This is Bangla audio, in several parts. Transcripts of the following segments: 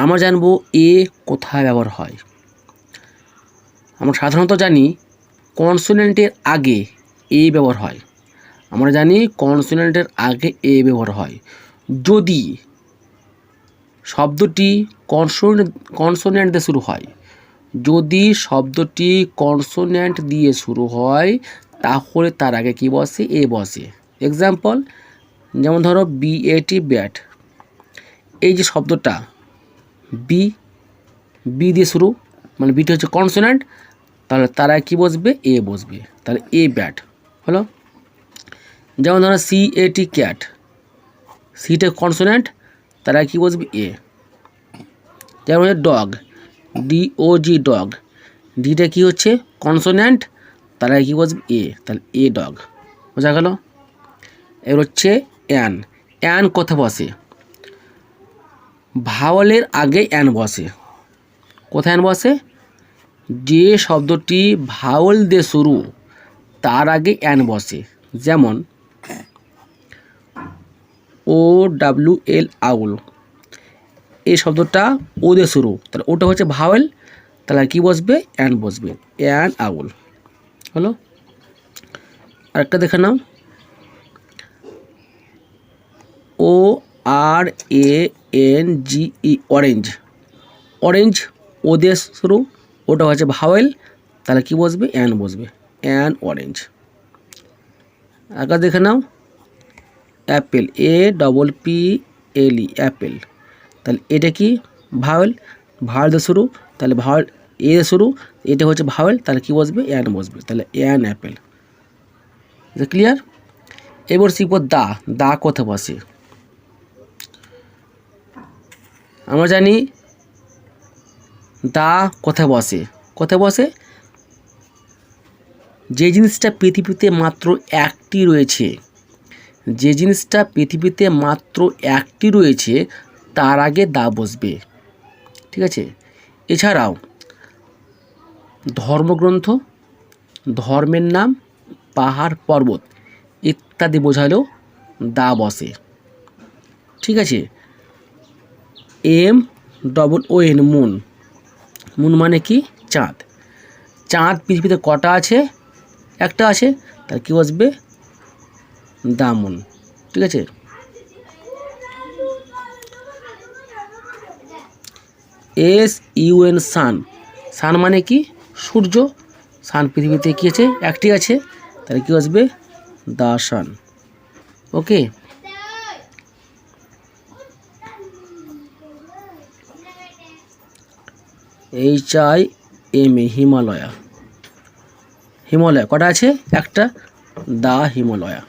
আমরা জানবো এ কোথায় ব্যবহার হয়। আমরা সাধারণত জানি কনসোনেন্টের আগে এ ব্যবহার হয়। আমরা জানি কনসোনেন্টের আগে এ ব্যবহার হয় যদি শব্দটি কনসোনেন্ট দিয়ে শুরু হয়। যদি শব্দটি কনসোনেন্ট দিয়ে শুরু হয় তাহলে তার আগে কি বসে? এ বসে। এক্সাম্পল, যেমন ধরো BAT ব্যাট, এই যে শব্দটা বি দিয়ে শুরু, মানে বিটি হচ্ছে কনসোনেন্ট, তাহলে তার আগে কী বসবে? এ বসবে, তাহলে এ ব্যাট হলো। যেমন ধরো CAT ক্যাট, সিটা কনসোনেন্ট, তার আগে কী বসবে? এ। যেমন ডগ, DOG ডগ, ডিটা কী হচ্ছে? কনসোনেন্ট, তার আগে কী বসবে? এ, তাহলে এ ডগ। বোঝা গেল? এর হচ্ছে অ্যান কোথায় বসে? ভাওয়ালের আগে অ্যান বসে। কোথায় অ্যান বসে? যে শব্দটি ভাওয়াল দিয়ে শুরু তার আগে অ্যান বসে। যেমন OWL আউল, এই শব্দটা ও দিয়ে শুরু, তাহলে ওটা হচ্ছে ভাওয়াল, তাহলে কি বসবে? অ্যান বসবে, অ্যান আউল হলো। আরেকটা দেখে নাও, ORANGE অরেঞ্জ, অরেঞ্জ ও দিয়ে শুরু, ওটা হচ্ছে ভাওয়াল, তাহলে কি বসবে? অ্যান বসবে, অ্যান অরেঞ্জ। আরেকটা দেখে নাও, অ্যাপেল, APPLE অ্যাপেল, তাহলে এটা কি? ভাওয়াল, ভাওয়াল দিয়ে শুরু, তাহলে ভাওয়াল এ দিয়ে শুরু, এটা হচ্ছে ভাওয়াল, তাহলে কি বসবে? অ্যান বসবে, তাহলে অ্যান অ্যাপেল। ক্লিয়ার? এবার শিখব দা কোথায় বসে। আমরা জানি দা কোথায় বসে? কোথায় বসে? যে জিনিসটা পৃথিবীতে মাত্র একটি রয়েছে, যে জিনিসটা পৃথিবীতে মাত্র একটি রয়েছে তার আগে দা বসবে। ঠিক আছে? এছাড়াও ধর্মগ্রন্থ, ধর্মের নাম, পাহাড় পর্বত ইত্যাদি বোঝালেও দা বসে। ঠিক আছে? MOON, মুন, মুন মানে কি? চাঁদ। চাঁদ পৃথিবীতে কটা আছে? একটা আছে, তার কি বসবে? The moon. ঠিক আছে? SUN সান, সান মানে কি? সূর্য। সান পৃথিবীতে কি আছে? একটি আছে, তাহলে কি বসবে? দা সান। ওকে, HIMA হিমালয়া, হিমালয়া কটা আছে? একটা, দা হিমালয়া।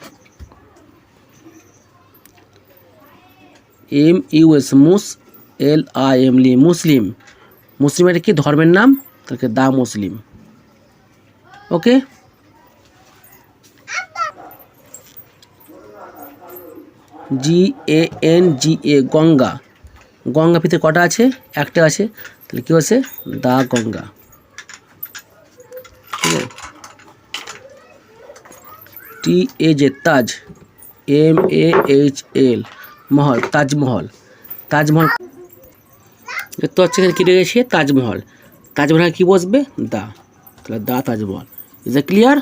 MUS মুস, LIM মুসলিম, মুসলিমের কি? ধর্মের নাম, তাকে দা মুসলিম। ওকে, GANGA গঙ্গা, গঙ্গা পৃথিবীতে কটা আছে? একটা আছে, তাহলে কি হচ্ছে? দা গঙ্গা। ঠিক আছে? TAJ তাজ, MAHL মহল, তাজমহল, তাজমহল দেখতে হচ্ছে এখানে কেটে গেছে তাজমহল, তাজমহল কি বসবে? দা, তাহলে the Taj Mahal. Is a clear?